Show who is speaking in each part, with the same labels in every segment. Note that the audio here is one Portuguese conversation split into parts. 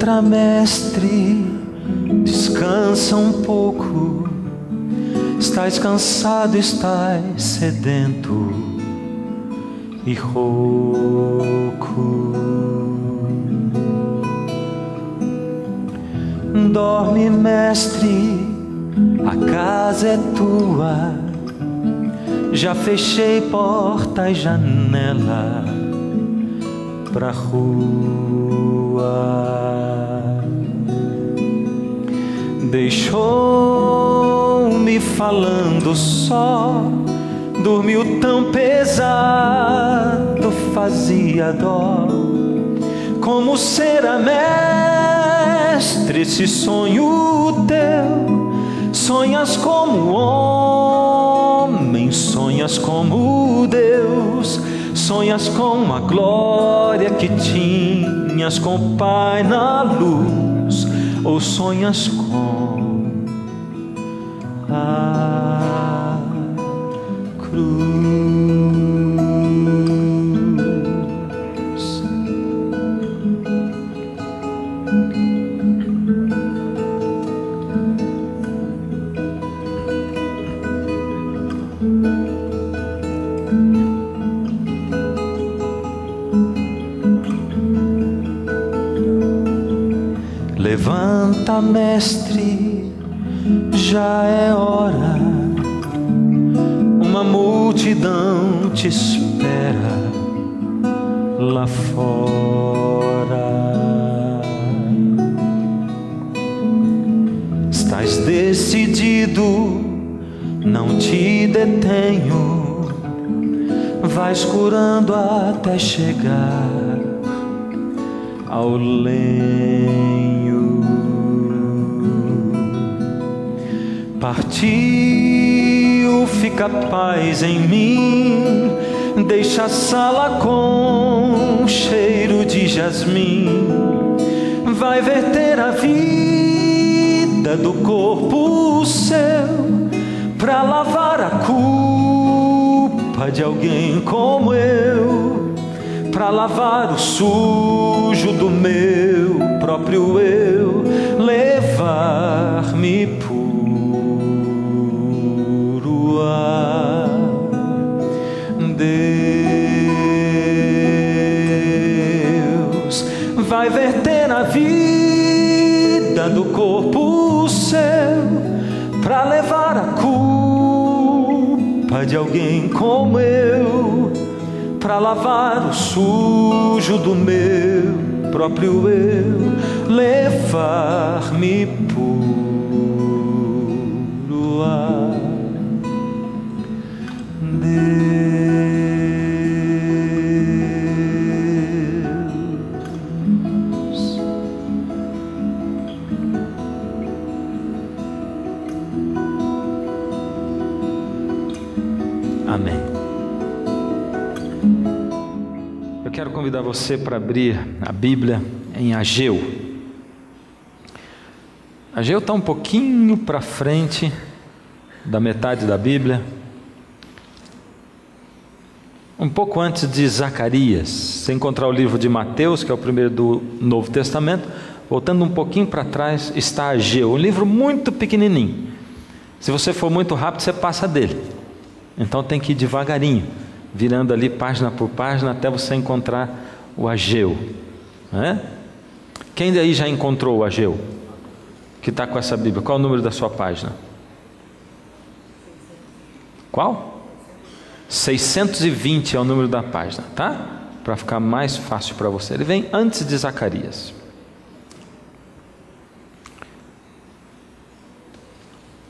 Speaker 1: Levanta, mestre, descansa um pouco. Estás cansado, estás sedento e rouco. Dorme, mestre, a casa é tua. Já fechei porta e janela pra rua. Deixou-me falando só, dormiu tão pesado, fazia dó. Como será, mestre, esse sonho teu? Sonhas como homem, sonhas como Deus, sonhas com a glória que tinhas com o Pai na luz, ou sonhas com a cruz? Levanta, mestre, já é hora. Uma multidão te espera lá fora. Estás decidido, não te detenho. Vais curando até chegar ao lenho. Partiu, fica paz em mim, deixa a sala com cheiro de jasmim. Vai verter a vida do corpo seu, pra lavar a culpa de alguém como eu, pra lavar o sujo do meu próprio eu, levar-me puro a Deus. Vai verter a vida do corpo seu, pra levar a culpa de alguém como eu, pra lavar o sujo do meu próprio eu, levar-me puro a Deus. Amém. Eu quero convidar você para abrir a Bíblia em Ageu. Ageu está um pouquinho para frente da metade da Bíblia, um pouco antes de Zacarias. Se encontrar o livro de Mateus, que é o primeiro do Novo Testamento, voltando um pouquinho para trás, está Ageu, um livro muito pequenininho. Se você for muito rápido, você passa dele. Então tem que ir devagarinho, virando ali página por página, até você encontrar o Ageu. Quem daí já encontrou o Ageu? Que está com essa Bíblia? Qual o número da sua página? Qual? 620 é o número da página, tá? Para ficar mais fácil para você. Ele vem antes de Zacarias.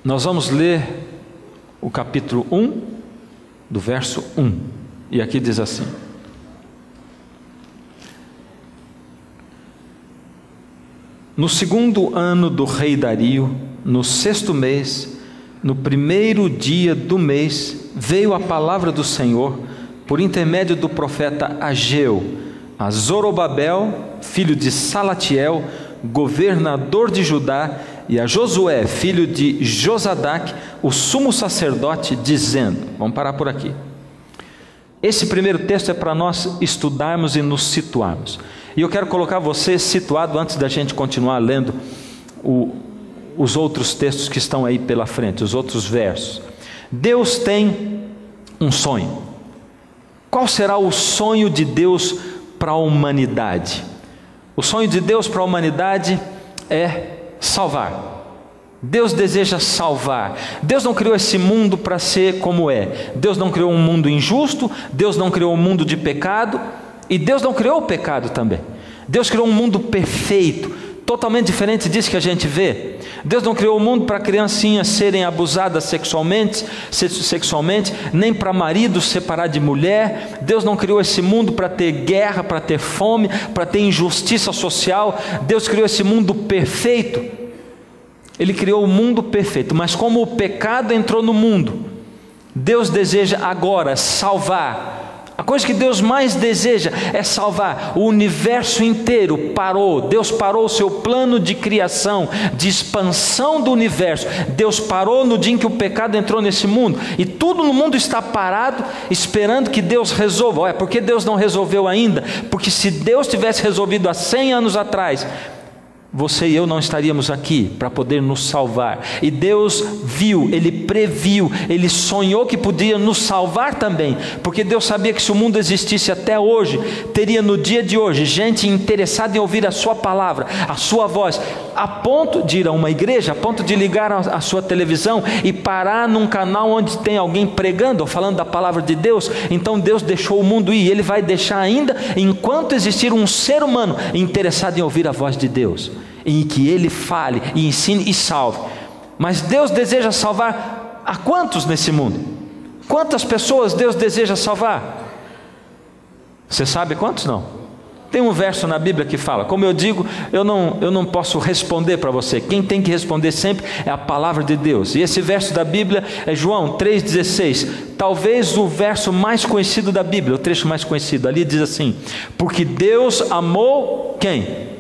Speaker 1: Nós vamos ler o capítulo 1, do verso 1. E aqui diz assim: No segundo ano do rei Dario, no sexto mês, no primeiro dia do mês, veio a palavra do Senhor por intermédio do profeta Ageu a Zorobabel, filho de Salatiel, governador de Judá, e a Josué, filho de Josadaque, o sumo sacerdote, dizendo: vamos parar por aqui. Esse primeiro texto é para nós estudarmos e nos situarmos. E eu quero colocar você situado antes da gente continuar lendo os outros textos que estão aí pela frente, os outros versos. Deus tem um sonho. Qual será o sonho de Deus para a humanidade? O sonho de Deus para a humanidade é salvar. Deus deseja salvar. Deus não criou esse mundo para ser como é. Deus não criou um mundo injusto, Deus não criou um mundo de pecado, e Deus não criou o pecado também. Deus criou um mundo perfeito, totalmente diferente disso que a gente vê. Deus não criou o mundo para criancinhas serem abusadas sexualmente, nem para marido separar de mulher. Deus não criou esse mundo para ter guerra, para ter fome, para ter injustiça social. Deus criou esse mundo perfeito. Ele criou o mundo perfeito, mas como o pecado entrou no mundo, Deus deseja agora salvar. A coisa que Deus mais deseja é salvar. O universo inteiro parou. Deus parou o seu plano de criação, de expansão do universo. Deus parou no dia em que o pecado entrou nesse mundo, e tudo no mundo está parado, esperando que Deus resolva. Olha, por que Deus não resolveu ainda? Porque se Deus tivesse resolvido há 100 anos atrás, você e eu não estaríamos aqui para poder nos salvar. E Deus viu, Ele previu, Ele sonhou que podia nos salvar também, porque Deus sabia que se o mundo existisse até hoje, teria no dia de hoje gente interessada em ouvir a sua palavra, a sua voz, a ponto de ir a uma igreja, a ponto de ligar a sua televisão e parar num canal onde tem alguém pregando ou falando da palavra de Deus. Então Deus deixou o mundo ir, e Ele vai deixar ainda enquanto existir um ser humano interessado em ouvir a voz de Deus, em que Ele fale e ensine e salve. Mas Deus deseja salvar a quantos nesse mundo? Quantas pessoas Deus deseja salvar? Você sabe quantos? Não. Tem um verso na Bíblia que fala, como eu digo, eu não posso responder para você. Quem tem que responder sempre é a palavra de Deus. E esse verso da Bíblia é João 3,16. Talvez o verso mais conhecido da Bíblia, o trecho mais conhecido. Ali diz assim: porque Deus amou quem?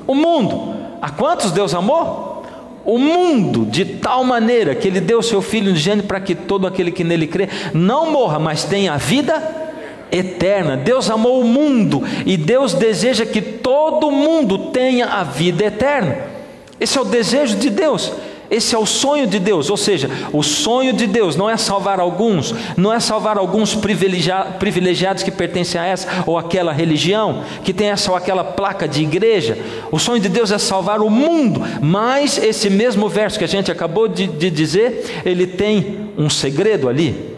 Speaker 1: O mundo. A quantos Deus amou? O mundo, de tal maneira que Ele deu o seu Filho unigênito para que todo aquele que nele crê não morra, mas tenha a vida eterna. Deus amou o mundo, e Deus deseja que todo mundo tenha a vida eterna. Esse é o desejo de Deus. Esse é o sonho de Deus. Ou seja, o sonho de Deus não é salvar alguns, não é salvar alguns privilegiados que pertencem a essa ou aquela religião, que tem essa ou aquela placa de igreja. O sonho de Deus é salvar o mundo. Mas esse mesmo verso que a gente acabou de dizer, ele tem um segredo ali,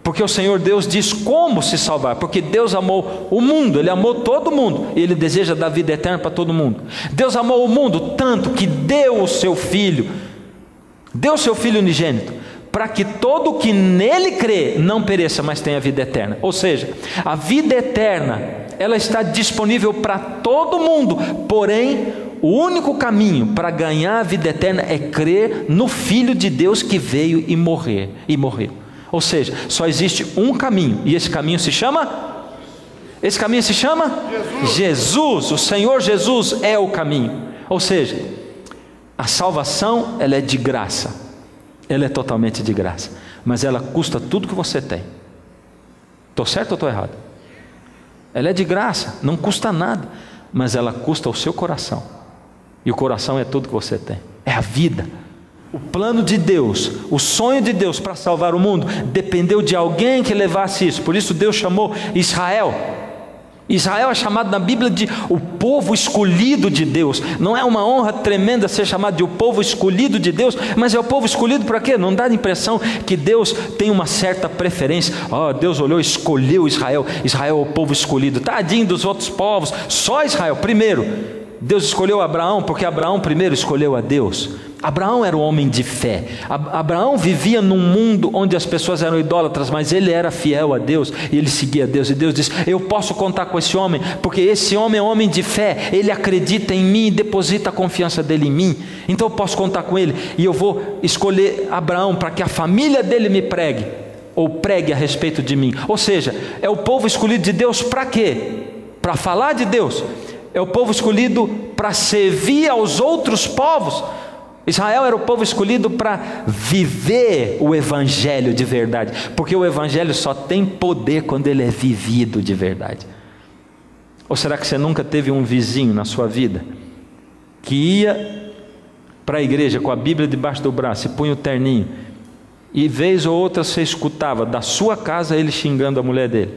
Speaker 1: porque o Senhor Deus diz como se salvar. Porque Deus amou o mundo, Ele amou todo mundo, e Ele deseja dar vida eterna para todo mundo. Deus amou o mundo tanto que deu o seu Filho, deu o seu Filho unigênito, para que todo que nele crê não pereça, mas tenha vida eterna. Ou seja, a vida eterna, ela está disponível para todo mundo. Porém, o único caminho para ganhar a vida eterna é crer no Filho de Deus que veio e morreu. Ou seja, só existe um caminho, e esse caminho se chama? Jesus. O Senhor Jesus é o caminho. Ou seja, a salvação, ela é de graça, ela é totalmente de graça, mas ela custa tudo que você tem. Estou certo ou estou errado? Ela é de graça, não custa nada, mas ela custa o seu coração, e o coração é tudo que você tem, é a vida. O plano de Deus, o sonho de Deus para salvar o mundo, dependeu de alguém que levasse isso. Por isso Deus chamou Israel. Israel é chamado na Bíblia de o povo escolhido de Deus. Não é uma honra tremenda ser chamado de o povo escolhido de Deus, mas é o povo escolhido para quê? Não dá a impressão que Deus tem uma certa preferência. Deus olhou e escolheu Israel. Israel é o povo escolhido. Tadinho dos outros povos, só Israel. Primeiro, Deus escolheu Abraão porque Abraão primeiro escolheu a Deus. Abraão era um homem de fé. Abraão vivia num mundo onde as pessoas eram idólatras, mas ele era fiel a Deus, e ele seguia a Deus, e Deus disse: eu posso contar com esse homem, porque esse homem é um homem de fé, ele acredita em mim e deposita a confiança dele em mim, então eu posso contar com ele, e eu vou escolher Abraão para que a família dele me pregue, ou pregue a respeito de mim. Ou seja, é o povo escolhido de Deus para quê? Para falar de Deus. É o povo escolhido para servir aos outros povos. Israel era o povo escolhido para viver o evangelho de verdade, porque o evangelho só tem poder quando ele é vivido de verdade. Ou será que você nunca teve um vizinho na sua vida que ia para a igreja com a Bíblia debaixo do braço e punha o terninho, e vez ou outra você escutava da sua casa ele xingando a mulher dele,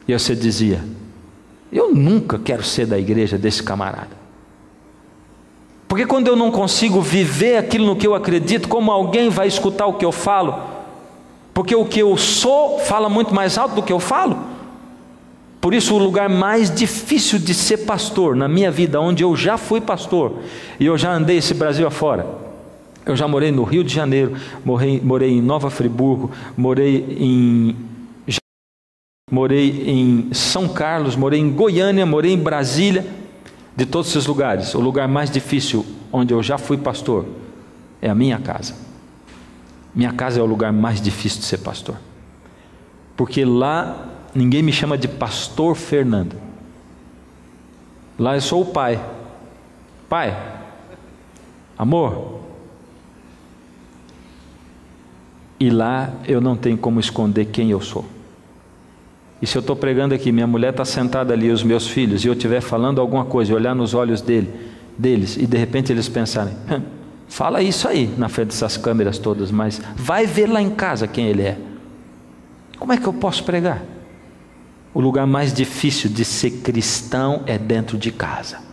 Speaker 1: e você dizia: eu nunca quero ser da igreja desse camarada, porque quando eu não consigo viver aquilo no que eu acredito, como alguém vai escutar o que eu falo? Porque o que eu sou fala muito mais alto do que eu falo. Por isso o lugar mais difícil de ser pastor na minha vida, onde eu já fui pastor, e eu já andei esse Brasil afora, eu já morei no Rio de Janeiro, morei em Nova Friburgo, morei em São Carlos, morei em Goiânia, morei em Brasília. De todos esses lugares, o lugar mais difícil onde eu já fui pastor é a minha casa. Minha casa é o lugar mais difícil de ser pastor, porque lá ninguém me chama de pastor Fernando. Lá eu sou o pai. Pai, amor. E lá eu não tenho como esconder quem eu sou. E se eu estou pregando aqui, minha mulher está sentada ali, os meus filhos, e eu estiver falando alguma coisa, e olhar nos olhos deles, e de repente eles pensarem: fala isso aí na frente dessas câmeras todas, mas vai ver lá em casa quem ele é. Como é que eu posso pregar? O lugar mais difícil de ser cristão é dentro de casa.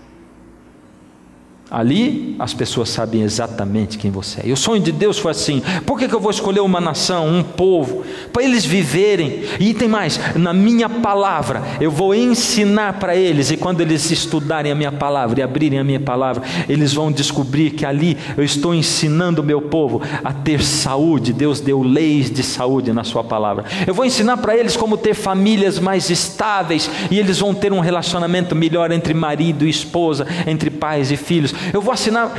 Speaker 1: Ali as pessoas sabem exatamente quem você é. E o sonho de Deus foi assim: por que eu vou escolher uma nação, um povo, para eles viverem? E tem mais, na minha palavra eu vou ensinar para eles, e quando eles estudarem a minha palavra e abrirem a minha palavra, eles vão descobrir que ali eu estou ensinando o meu povo a ter saúde. Deus deu leis de saúde na sua palavra. Eu vou ensinar para eles como ter famílias mais estáveis, e eles vão ter um relacionamento melhor entre marido e esposa, entre pais e filhos. Eu vou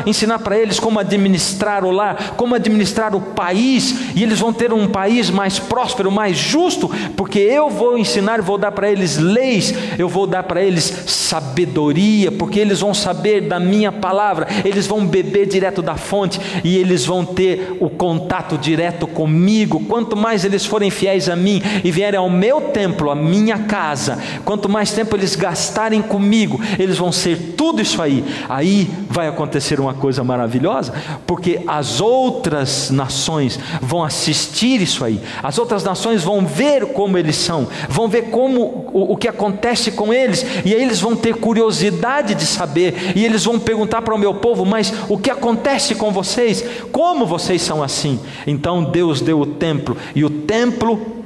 Speaker 1: ensinar para eles como administrar o lar, como administrar o país, e eles vão ter um país mais próspero, mais justo, porque eu vou ensinar, vou dar para eles leis, eu vou dar para eles sabedoria, porque eles vão saber da minha palavra, eles vão beber direto da fonte, e eles vão ter o contato direto comigo. Quanto mais eles forem fiéis a mim e vierem ao meu templo, à minha casa, quanto mais tempo eles gastarem comigo, eles vão ser tudo isso aí. Aí vai acontecer uma coisa maravilhosa, porque as outras nações vão assistir isso aí, as outras nações vão ver como eles são, vão ver como o que acontece com eles, e aí eles vão ter curiosidade de saber, e eles vão perguntar para o meu povo: mas o que acontece com vocês? Como vocês são assim? Então Deus deu o templo, e o templo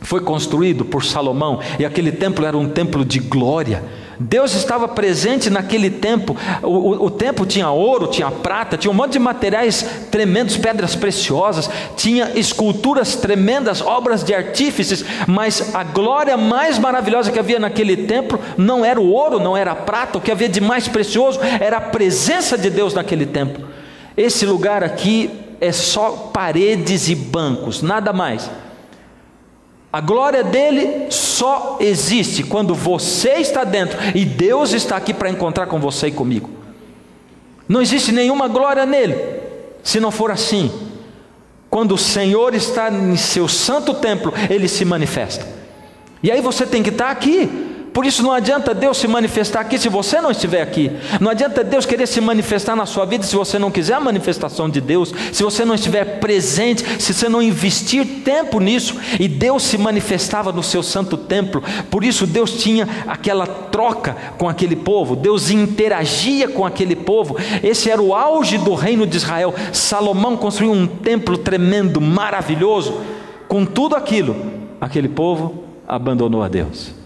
Speaker 1: foi construído por Salomão, e aquele templo era um templo de glória. Deus estava presente naquele templo. O templo tinha ouro, tinha prata, tinha um monte de materiais tremendos, pedras preciosas, tinha esculturas tremendas, obras de artífices, mas a glória mais maravilhosa que havia naquele templo não era o ouro, não era a prata. O que havia de mais precioso era a presença de Deus naquele templo. Esse lugar aqui é só paredes e bancos, nada mais. A glória dele só existe quando você está dentro, e Deus está aqui para encontrar com você e comigo. Não existe nenhuma glória nele se não for assim. Quando o Senhor está em seu santo templo, ele se manifesta, e aí você tem que estar aqui. Por isso não adianta Deus se manifestar aqui se você não estiver aqui. Não adianta Deus querer se manifestar na sua vida se você não quiser a manifestação de Deus, se você não estiver presente, se você não investir tempo nisso. E Deus se manifestava no seu santo templo. Por isso Deus tinha aquela troca com aquele povo, Deus interagia com aquele povo. Esse era o auge do reino de Israel. Salomão construiu um templo tremendo, maravilhoso. Com tudo aquilo, aquele povo abandonou a Deus.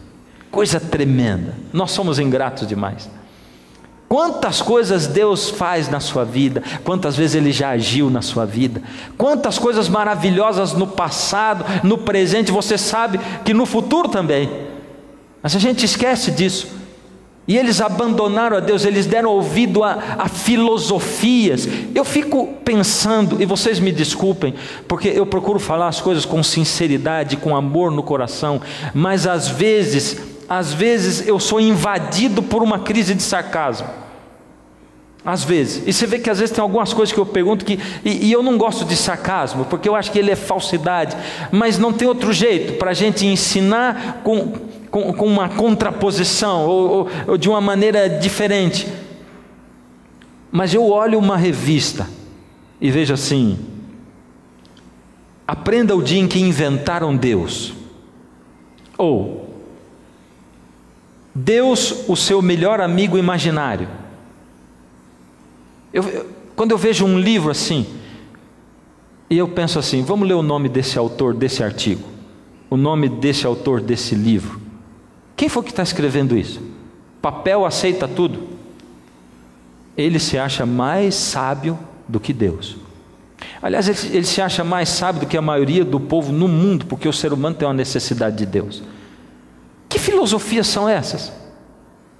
Speaker 1: Coisa tremenda. Nós somos ingratos demais. Quantas coisas Deus faz na sua vida, quantas vezes Ele já agiu na sua vida, quantas coisas maravilhosas no passado, no presente, você sabe que no futuro também, mas a gente esquece disso. E eles abandonaram a Deus, eles deram ouvido a filosofias. Eu fico pensando, e vocês me desculpem, porque eu procuro falar as coisas com sinceridade, com amor no coração, mas às vezes eu sou invadido por uma crise de sarcasmo. Às vezes. E você vê que às vezes tem algumas coisas que eu pergunto e eu não gosto de sarcasmo, porque eu acho que ele é falsidade, mas não tem outro jeito para a gente ensinar com uma contraposição ou de uma maneira diferente. Mas eu olho uma revista e vejo assim: aprenda o dia em que inventaram Deus, ou Deus, o seu melhor amigo imaginário. Quando eu vejo um livro assim, e eu penso assim, vamos ler o nome desse autor desse artigo, o nome desse autor desse livro. Quem foi que está escrevendo isso? Papel aceita tudo. Ele se acha mais sábio do que Deus. Aliás, ele se acha mais sábio do que a maioria do povo no mundo, porque o ser humano tem uma necessidade de Deus. Que filosofias são essas?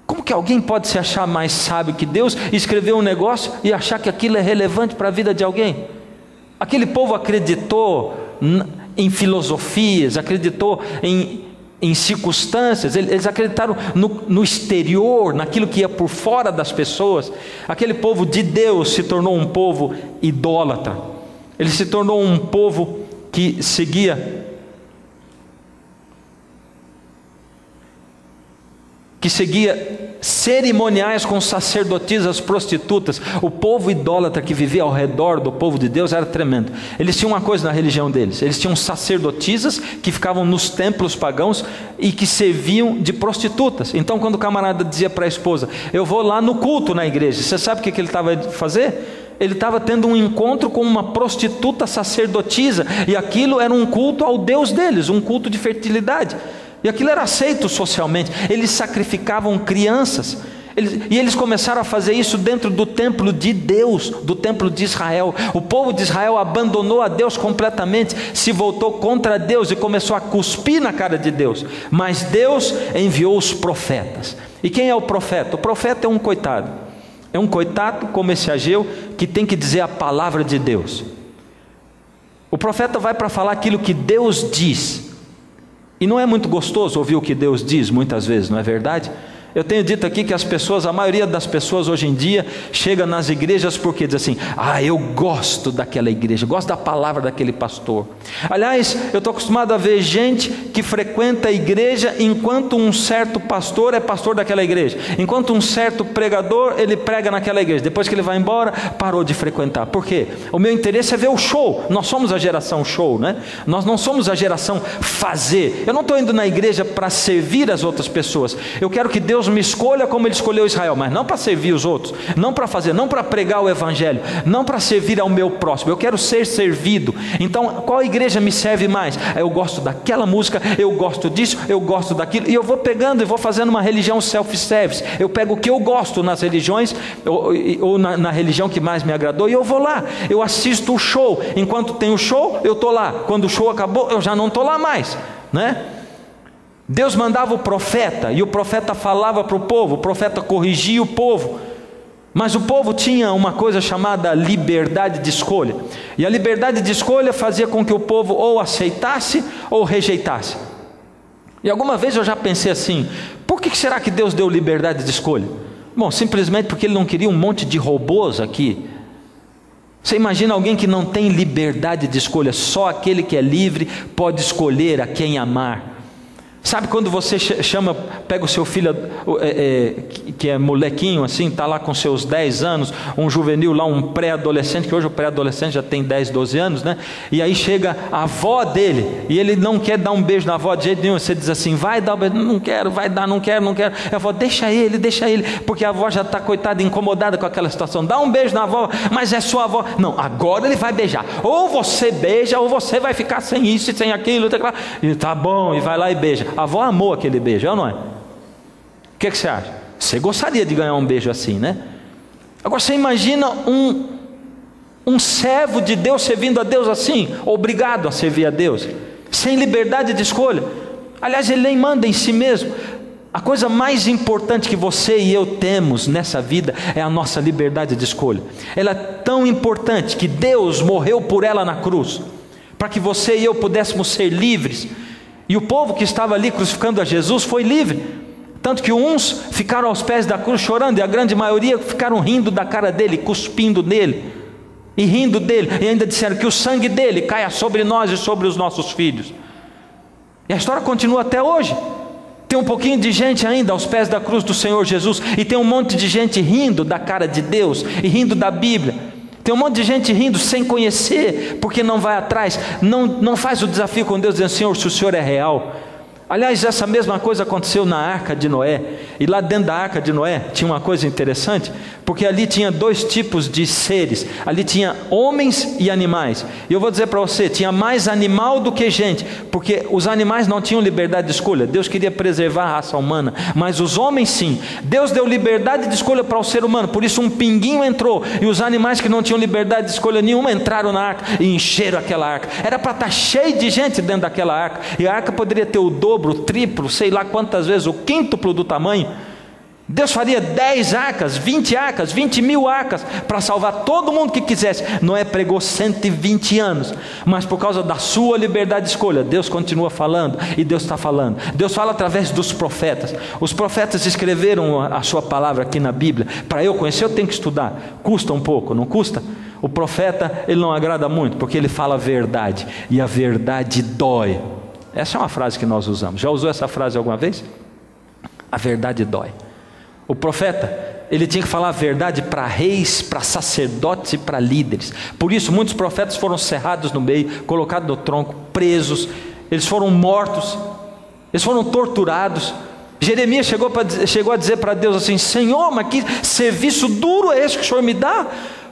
Speaker 1: Como que alguém pode se achar mais sábio que Deus, escrever um negócio e achar que aquilo é relevante para a vida de alguém? Aquele povo acreditou em filosofias, acreditou em circunstâncias, eles acreditaram no exterior, naquilo que ia por fora das pessoas. Aquele povo de Deus se tornou um povo idólatra, ele se tornou um povo que seguia cerimoniais com sacerdotisas prostitutas. O povo idólatra que vivia ao redor do povo de Deus era tremendo. Eles tinham uma coisa na religião deles: eles tinham sacerdotisas que ficavam nos templos pagãos e que serviam de prostitutas. Então quando o camarada dizia para a esposa: eu vou lá no culto na igreja, você sabe o que ele estava a fazer? Ele estava tendo um encontro com uma prostituta sacerdotisa, e aquilo era um culto ao Deus deles, um culto de fertilidade. E aquilo era aceito socialmente. Eles sacrificavam crianças. E eles começaram a fazer isso dentro do templo de Deus, do templo de Israel. O povo de Israel abandonou a Deus completamente, se voltou contra Deus e começou a cuspir na cara de Deus. Mas Deus enviou os profetas. E quem é o profeta? O profeta é um coitado. É um coitado como esse Ageu, que tem que dizer a palavra de Deus. O profeta vai para falar aquilo que Deus diz. E não é muito gostoso ouvir o que Deus diz muitas vezes, não é verdade? Eu tenho dito aqui que a maioria das pessoas hoje em dia chega nas igrejas porque diz assim: eu gosto daquela igreja, gosto da palavra daquele pastor. Aliás, eu estou acostumado a ver gente que frequenta a igreja enquanto um certo pastor é pastor daquela igreja, enquanto um certo pregador, ele prega naquela igreja. Depois que ele vai embora, parou de frequentar. Por quê? O meu interesse é ver o show. Nós somos a geração show, né? Nós não somos a geração fazer. Eu não estou indo na igreja para servir as outras pessoas. Eu quero que Deus me escolha como Ele escolheu Israel, mas não para servir os outros, não para fazer, não para pregar o evangelho, não para servir ao meu próximo. Eu quero ser servido. Então qual igreja me serve mais? Eu gosto daquela música, eu gosto disso, eu gosto daquilo, e eu vou pegando e vou fazendo uma religião self-service. Eu pego o que eu gosto nas religiões, ou na religião que mais me agradou, e eu vou lá, eu assisto o show. Enquanto tem o show, eu estou lá. Quando o show acabou, eu já não estou lá mais, né? Deus mandava o profeta, e o profeta falava para o povo, o profeta corrigia o povo, mas o povo tinha uma coisa chamada liberdade de escolha, e a liberdade de escolha fazia com que o povo ou aceitasse ou rejeitasse. E alguma vez eu já pensei assim: por que será que Deus deu liberdade de escolha? Bom, simplesmente porque Ele não queria um monte de robôs aqui. Você imagina alguém que não tem liberdade de escolha? Só aquele que é livre pode escolher a quem amar. Sabe quando você pega o seu filho, que é molequinho assim, está lá com seus 10 anos, um juvenil lá, um pré-adolescente, que hoje o pré-adolescente já tem 10, 12 anos, né? E aí chega a avó dele, e ele não quer dar um beijo na avó de jeito nenhum. Você diz assim: vai dar um beijo. Não quero, vai dar, não quero. E a avó: deixa ele, porque a avó já está, coitada, incomodada com aquela situação. Dá um beijo na avó, mas é sua avó. Não, agora ele vai beijar. Ou você beija, ou você vai ficar sem isso e sem aquilo. E tá bom, e vai lá e beija. A avó amou aquele beijo, não é? O que você acha? Você gostaria de ganhar um beijo assim, né? Agora você imagina um servo de Deus servindo a Deus assim, obrigado a servir a Deus, sem liberdade de escolha. Aliás, ele nem manda em si mesmo. A coisa mais importante que você e eu temos nessa vida é a nossa liberdade de escolha. Ela é tão importante que Deus morreu por ela na cruz, para que você e eu pudéssemos ser livres. E o povo que estava ali crucificando a Jesus foi livre, Tanto que uns ficaram aos pés da cruz chorando, e a grande maioria ficaram rindo da cara dele, cuspindo nele, e rindo dele, e ainda disseram que o sangue dele caia sobre nós e sobre os nossos filhos. E a história continua até hoje. Tem um pouquinho de gente ainda aos pés da cruz do Senhor Jesus, e tem um monte de gente rindo da cara de Deus, e rindo da Bíblia. Tem um monte de gente rindo sem conhecer, porque não vai atrás, não faz o desafio com Deus, dizendo: Senhor, se o Senhor é real. Aliás, essa mesma coisa aconteceu na Arca de Noé, e lá dentro da Arca de Noé tinha uma coisa interessante, porque ali tinha dois tipos de seres, ali tinha homens e animais, e eu vou dizer para você, tinha mais animal do que gente, porque os animais não tinham liberdade de escolha. Deus queria preservar a raça humana, mas os homens sim. Deus deu liberdade de escolha para o ser humano, por isso um pinguinho entrou, e os animais que não tinham liberdade de escolha nenhuma entraram na arca, e encheram aquela arca. Era para estar cheio de gente dentro daquela arca, e a arca poderia ter o dobro, o triplo, sei lá quantas vezes, o quíntuplo do tamanho. Deus faria 10 arcas, 20 arcas, 20 mil arcas, para salvar todo mundo que quisesse. Noé pregou 120 anos, mas por causa da sua liberdade de escolha, Deus continua falando, e Deus está falando. Deus fala através dos profetas. Os profetas escreveram a sua palavra aqui na Bíblia. Para eu conhecer, eu tenho que estudar. Custa um pouco, não custa? O profeta, ele não agrada muito, porque ele fala a verdade, e a verdade dói. Essa é uma frase que nós usamos. Já usou essa frase alguma vez? A verdade dói. O profeta, ele tinha que falar a verdade para reis, para sacerdotes e para líderes. Por isso muitos profetas foram cerrados no meio, colocados no tronco, presos. Eles foram mortos, eles foram torturados. Jeremias chegou a dizer para Deus assim: Senhor, mas que serviço duro é esse que o Senhor me dá?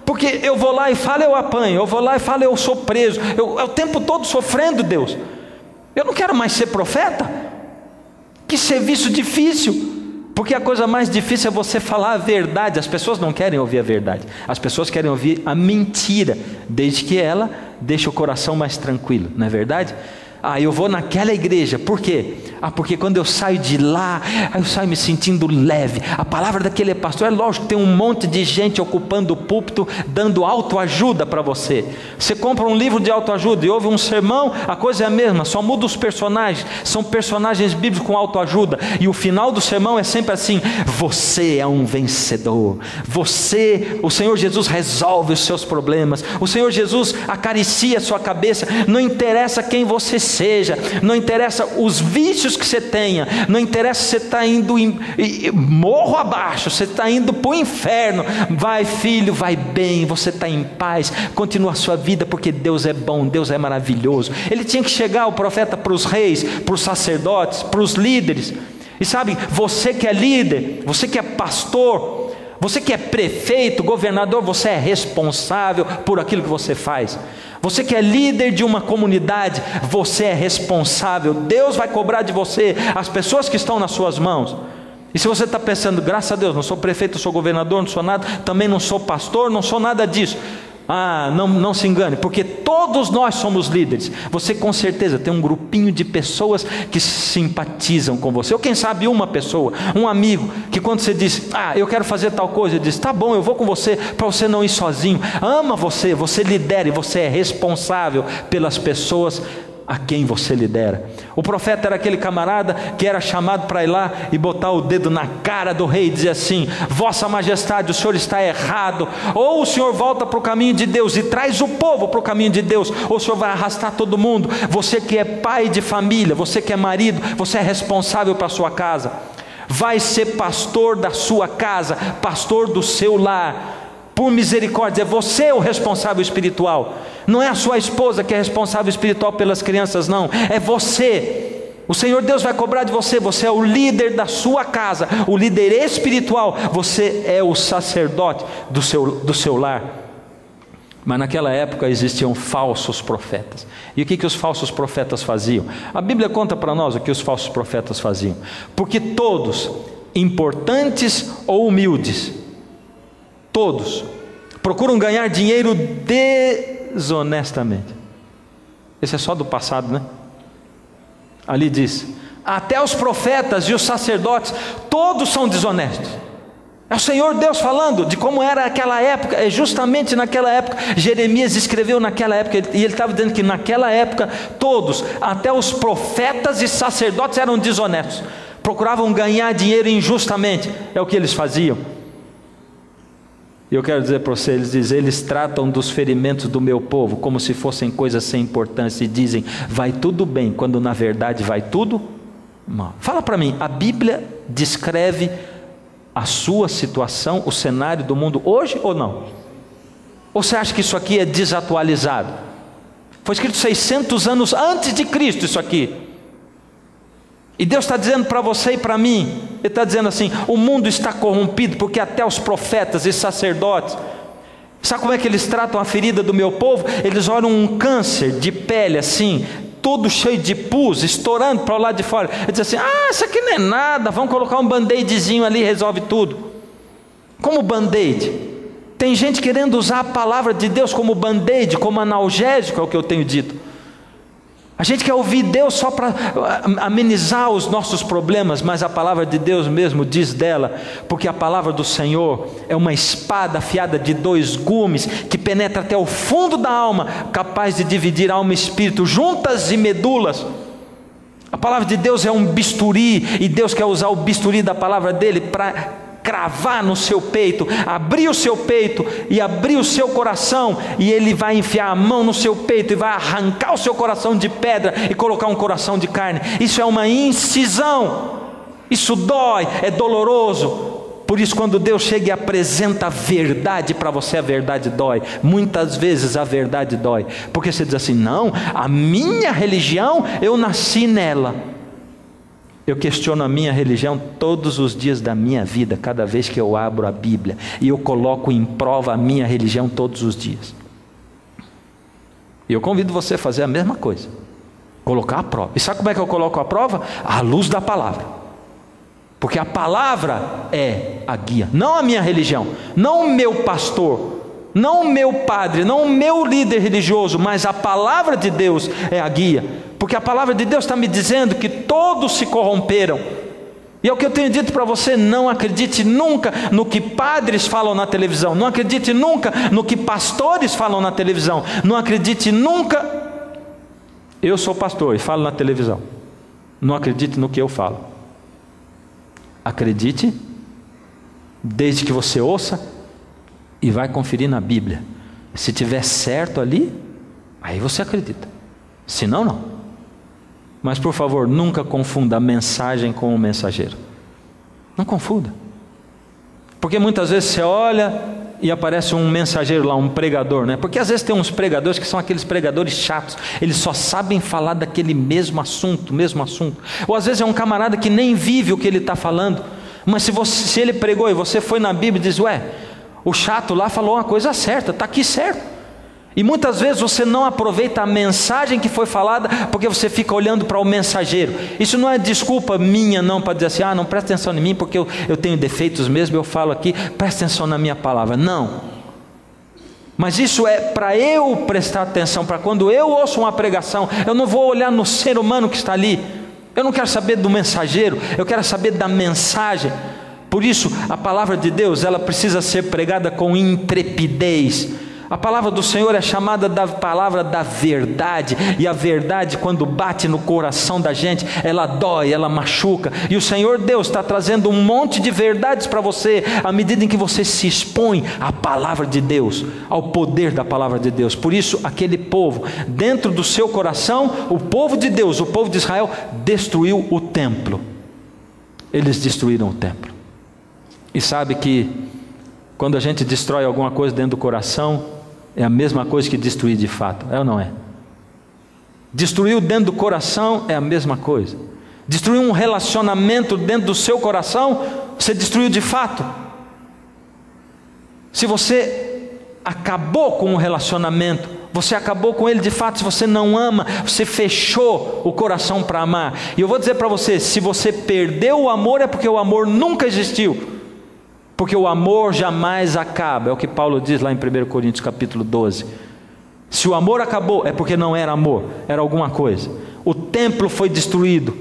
Speaker 1: Porque eu vou lá e falo, eu apanho. Eu vou lá e falo, eu sou preso. Eu o tempo todo sofrendo, Deus. Eu não quero mais ser profeta. Que serviço difícil. Porque a coisa mais difícil é você falar a verdade. As pessoas não querem ouvir a verdade, as pessoas querem ouvir a mentira, desde que ela deixe o coração mais tranquilo, não é verdade? Eu vou naquela igreja, por quê? Porque quando eu saio de lá, eu saio me sentindo leve. A palavra daquele pastor, é lógico, tem um monte de gente ocupando o púlpito, dando autoajuda para você. Você compra um livro de autoajuda e ouve um sermão, a coisa é a mesma, só muda os personagens. São personagens bíblicos com autoajuda, e o final do sermão é sempre assim: você é um vencedor. O Senhor Jesus resolve os seus problemas. O Senhor Jesus acaricia a sua cabeça. Não interessa quem você seja, não interessa os vícios que você tenha, não interessa se você está indo morro abaixo, você está indo para o inferno. Vai, filho, vai bem, você está em paz, continua a sua vida, porque Deus é bom, Deus é maravilhoso. Ele tinha que chegar, o profeta, para os reis, para os sacerdotes, para os líderes. E sabe, você que é líder, você que é pastor, você que é prefeito, governador, você é responsável por aquilo que você faz. Você que é líder de uma comunidade, você é responsável. Deus vai cobrar de você as pessoas que estão nas suas mãos. E se você está pensando: graças a Deus, não sou prefeito, não sou governador, não sou nada, também não sou pastor, não sou nada disso. Não se engane, porque todos nós somos líderes. Você com certeza tem um grupinho de pessoas que simpatizam com você, ou quem sabe uma pessoa, um amigo, que quando você diz: eu quero fazer tal coisa, ele diz: tá bom, eu vou com você, para você não ir sozinho. Ama você, você lidera, e você é responsável pelas pessoas a quem você lidera. O profeta era aquele camarada que era chamado para ir lá e botar o dedo na cara do rei e dizer assim: Vossa Majestade, o senhor está errado. Ou o senhor volta para o caminho de Deus e traz o povo para o caminho de Deus, ou o senhor vai arrastar todo mundo. Você que é pai de família, você que é marido, você é responsável para a sua casa. Vai ser pastor da sua casa, pastor do seu lar. Por misericórdia, você é o responsável espiritual. Não é a sua esposa que é responsável espiritual pelas crianças, não. É você. O Senhor Deus vai cobrar de você. Você é o líder da sua casa, o líder espiritual. Você é o sacerdote do seu lar. Mas naquela época existiam falsos profetas. E o que os falsos profetas faziam? A Bíblia conta para nós o que os falsos profetas faziam. Porque todos, importantes ou humildes, todos procuram ganhar dinheiro desonestamente. Esse é só do passado, né? Ali diz: até os profetas e os sacerdotes, todos são desonestos. É o Senhor Deus falando de como era aquela época. É justamente naquela época. Jeremias escreveu naquela época, e ele estava dizendo que naquela época todos, até os profetas e sacerdotes, eram desonestos. procuravam ganhar dinheiro injustamente, é o que eles faziam. E eu quero dizer para você, eles tratam dos ferimentos do meu povo como se fossem coisas sem importância, e dizem, vai tudo bem, quando na verdade vai tudo mal. Fala para mim, a Bíblia descreve a sua situação, o cenário do mundo hoje ou não? Ou você acha que isso aqui é desatualizado? Foi escrito 600 anos antes de Cristo isso aqui. E Deus está dizendo para você e para mim, Ele está dizendo assim, o mundo está corrompido, porque até os profetas e sacerdotes, sabe como é que eles tratam a ferida do meu povo? Eles olham um câncer de pele assim, todo cheio de pus, estourando para o lado de fora. Eles dizem assim, isso aqui não é nada, vamos colocar um band-aidzinho ali e resolve tudo. Como band-aid? Tem gente querendo usar a palavra de Deus como band-aid, como analgésico, é o que eu tenho dito. A gente quer ouvir Deus só para amenizar os nossos problemas, mas a palavra de Deus mesmo diz dela, porque a palavra do Senhor é uma espada afiada de 2 gumes, que penetra até o fundo da alma, capaz de dividir alma e espírito, juntas e medulas. A palavra de Deus é um bisturi, e Deus quer usar o bisturi da palavra dele para cravar no seu peito, abrir o seu peito e abrir o seu coração, e Ele vai enfiar a mão no seu peito e vai arrancar o seu coração de pedra e colocar um coração de carne. Isso é uma incisão, isso dói, é doloroso. Por isso, quando Deus chega e apresenta a verdade para você, a verdade dói. Muitas vezes a verdade dói, porque você diz assim, não, a minha religião, eu nasci nela. Eu questiono a minha religião todos os dias da minha vida, cada vez que eu abro a Bíblia, e eu coloco em prova a minha religião todos os dias. E eu convido você a fazer a mesma coisa, colocar a prova. E sabe como é que eu coloco a prova? À luz da palavra, porque a palavra é a guia, não a minha religião, não o meu pastor, não o meu padre, não o meu líder religioso, mas a palavra de Deus é a guia. Porque a palavra de Deus está me dizendo que todos se corromperam. E é o que eu tenho dito para você, não acredite nunca no que padres falam na televisão, não acredite nunca no que pastores falam na televisão, não acredite nunca, eu sou pastor e falo na televisão, não acredite no que eu falo, acredite, desde que você ouça, e vai conferir na Bíblia, se tiver certo ali, aí você acredita, senão não. Mas por favor, nunca confunda a mensagem com o mensageiro. Não confunda. Porque muitas vezes você olha e aparece um mensageiro lá, um pregador, né? Porque às vezes tem uns pregadores que são aqueles pregadores chatos. Eles só sabem falar daquele mesmo assunto. Ou às vezes é um camarada que nem vive o que ele está falando. Mas se ele pregou e você foi na Bíblia e diz, o chato lá falou uma coisa certa, está aqui certo. E muitas vezes você não aproveita a mensagem que foi falada, porque você fica olhando para o mensageiro. Isso não é desculpa minha não, para dizer assim, não presta atenção em mim, porque eu tenho defeitos mesmo, eu falo aqui, presta atenção na minha palavra. Não. Mas isso é para eu prestar atenção, para quando eu ouço uma pregação, eu não vou olhar no ser humano que está ali. Eu não quero saber do mensageiro, eu quero saber da mensagem. Por isso, a palavra de Deus, ela precisa ser pregada com intrepidez. A palavra do Senhor é chamada da palavra da verdade, e a verdade, quando bate no coração da gente, ela dói, ela machuca, e o Senhor Deus está trazendo um monte de verdades para você, à medida em que você se expõe à palavra de Deus, ao poder da palavra de Deus. Por isso, aquele povo, dentro do seu coração, o povo de Deus, o povo de Israel, destruiu o templo. Eles destruíram o templo. E sabe que, quando a gente destrói alguma coisa dentro do coração, é a mesma coisa que destruir de fato, é ou não é? Destruiu dentro do coração é a mesma coisa. Destruir um relacionamento dentro do seu coração, você destruiu de fato. Se você acabou com um relacionamento, você acabou com ele de fato. Se você não ama, você fechou o coração para amar. E eu vou dizer para você, se você perdeu o amor, é porque o amor nunca existiu. Porque o amor jamais acaba, é o que Paulo diz lá em 1 Coríntios capítulo 12. Se o amor acabou, é porque não era amor, era alguma coisa. O templo foi destruído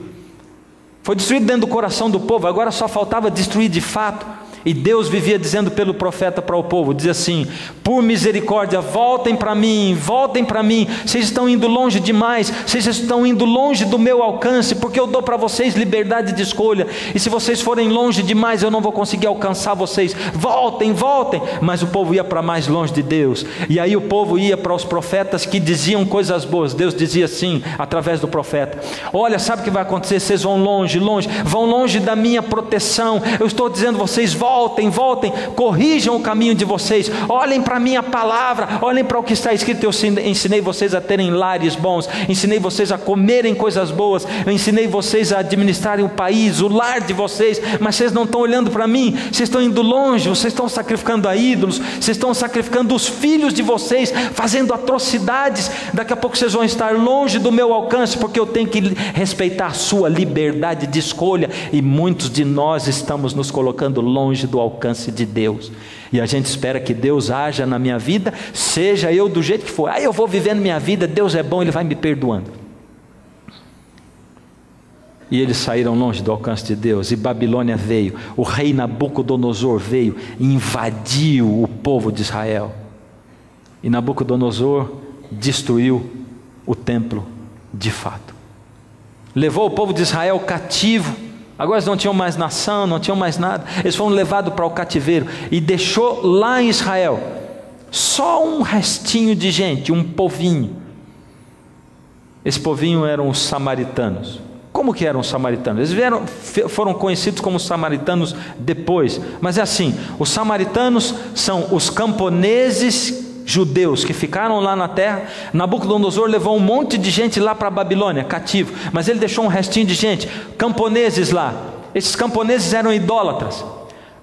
Speaker 1: dentro do coração do povo, agora só faltava destruir de fato. E Deus vivia dizendo pelo profeta para o povo, dizia assim: por misericórdia, voltem para mim, vocês estão indo longe demais, vocês estão indo longe do meu alcance, porque eu dou para vocês liberdade de escolha, e se vocês forem longe demais, eu não vou conseguir alcançar vocês, voltem, mas o povo ia para mais longe de Deus, e aí o povo ia para os profetas que diziam coisas boas. Deus dizia assim, através do profeta: olha, sabe o que vai acontecer? Vocês vão longe, vão longe da minha proteção, eu estou dizendo vocês, voltem, corrijam o caminho de vocês, olhem para a minha palavra, olhem para o que está escrito. Eu ensinei vocês a terem lares bons, ensinei vocês a comerem coisas boas, eu ensinei vocês a administrarem o país, o lar de vocês, mas vocês não estão olhando para mim, vocês estão indo longe, vocês estão sacrificando a ídolos, vocês estão sacrificando os filhos de vocês, fazendo atrocidades. Daqui a pouco vocês vão estar longe do meu alcance, porque eu tenho que respeitar a sua liberdade de escolha, e muitos de nós estamos nos colocando longe do alcance de Deus, e a gente espera que Deus haja na minha vida, seja eu do jeito que for. Eu vou vivendo minha vida, Deus é bom, Ele vai me perdoando. E eles saíram longe do alcance de Deus, e Babilônia veio, o rei Nabucodonosor veio e invadiu o povo de Israel, e Nabucodonosor destruiu o templo de fato, levou o povo de Israel cativo. Agora eles não tinham mais nação, não tinham mais nada, eles foram levados para o cativeiro, e deixou lá em Israel só um restinho de gente, um povinho. Esse povinho eram os samaritanos. Como que eram os samaritanos? Eles foram conhecidos como samaritanos depois, mas é assim: os samaritanos são os camponeses judeus que ficaram lá na terra. Nabucodonosor levou um monte de gente lá para a Babilônia, cativo, mas ele deixou um restinho de gente, camponeses lá. Esses camponeses eram idólatras.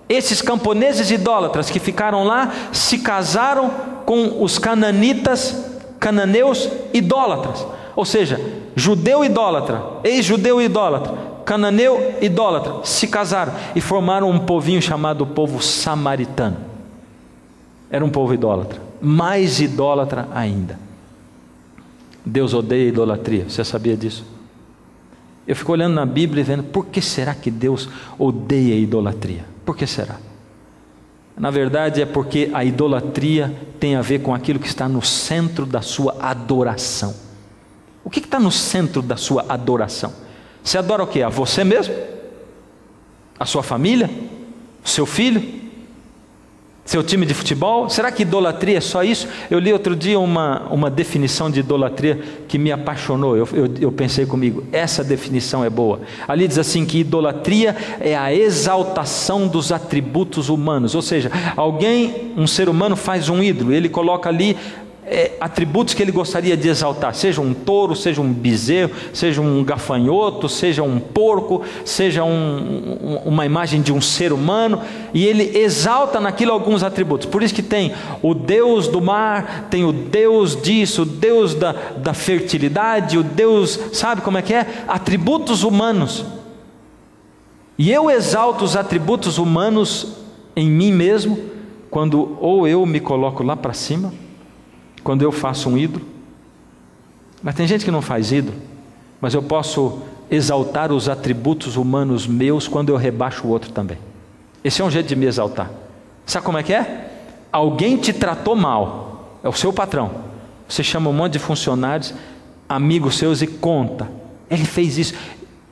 Speaker 1: Esses camponeses idólatras que ficaram lá se casaram com os cananeus idólatras, ou seja, judeu idólatra, ex-judeu idólatra, cananeu idólatra, se casaram e formaram um povinho chamado povo samaritano. Era um povo idólatra, mais idólatra ainda. Deus odeia a idolatria, você sabia disso? Eu fico olhando na Bíblia e vendo, por que será que Deus odeia a idolatria? Por que será? Na verdade é porque a idolatria tem a ver com aquilo que está no centro da sua adoração. O que está no centro da sua adoração? Você adora o quê? A você mesmo? A sua família? O seu filho? Seu time de futebol? Será que idolatria é só isso? Eu li outro dia uma definição de idolatria que me apaixonou. Eu pensei comigo, essa definição é boa. Ali diz assim, que idolatria é a exaltação dos atributos humanos. Ou seja, um ser humano faz um ídolo, ele coloca ali atributos que ele gostaria de exaltar, seja um touro, seja um bezerro, seja um gafanhoto, seja um porco, seja uma imagem de um ser humano, e ele exalta naquilo alguns atributos. Por isso que tem o Deus do mar, tem o Deus disso, o Deus da fertilidade, o Deus, sabe como é que é? Atributos humanos. E eu exalto os atributos humanos em mim mesmo, quando ou eu me coloco lá para cima, quando eu faço um ídolo. Mas tem gente que não faz ídolo, mas eu posso exaltar os atributos humanos meus quando eu rebaixo o outro também. Esse é um jeito de me exaltar. Sabe como é que é? Alguém te tratou mal, é o seu patrão, você chama um monte de funcionários, amigos seus, e conta, ele fez isso.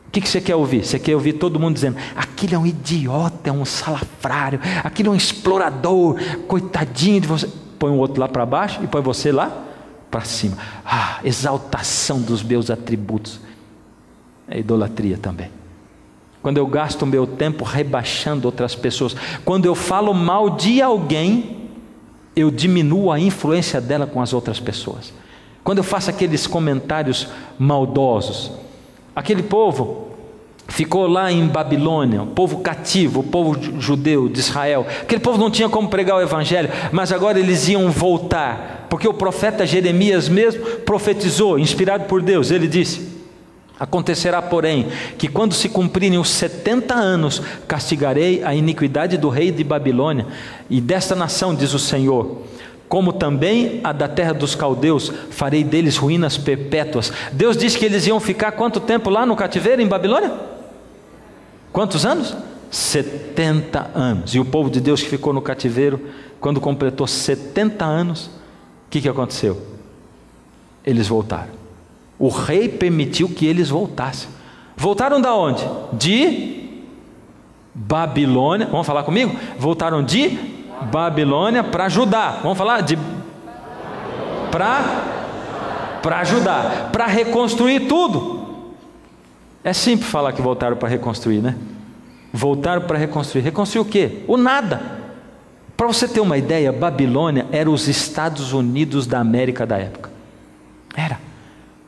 Speaker 1: O que você quer ouvir? Você quer ouvir todo mundo dizendo, aquele é um idiota, é um salafrário, aquele é um explorador, coitadinho de você. Põe o outro lá para baixo e põe você lá para cima. Exaltação dos meus atributos. É idolatria também. Quando eu gasto o meu tempo rebaixando outras pessoas, quando eu falo mal de alguém, eu diminuo a influência dela com as outras pessoas. Quando eu faço aqueles comentários maldosos, aquele povo ficou lá em Babilônia, o povo cativo, o povo judeu de Israel. Aquele povo não tinha como pregar o evangelho, mas agora eles iam voltar, porque o profeta Jeremias mesmo profetizou, inspirado por Deus. Ele disse: acontecerá, porém, que quando se cumprirem os 70 anos, castigarei a iniquidade do rei de Babilônia e desta nação, diz o Senhor, como também a da terra dos caldeus, farei deles ruínas perpétuas. Deus disse que eles iam ficar quanto tempo lá no cativeiro em Babilônia? Quantos anos? 70 anos. E o povo de Deus que ficou no cativeiro, quando completou 70 anos, o que aconteceu? Eles voltaram. O rei permitiu que eles voltassem. Voltaram da onde? De Babilônia. Vamos falar comigo? Voltaram de Babilônia para Judá. Vamos falar de para Judá, para reconstruir tudo. É simples falar que voltaram para reconstruir, né? Voltaram para reconstruir. Reconstruir o quê? O nada. Para você ter uma ideia, Babilônia era os Estados Unidos da América da época. Era.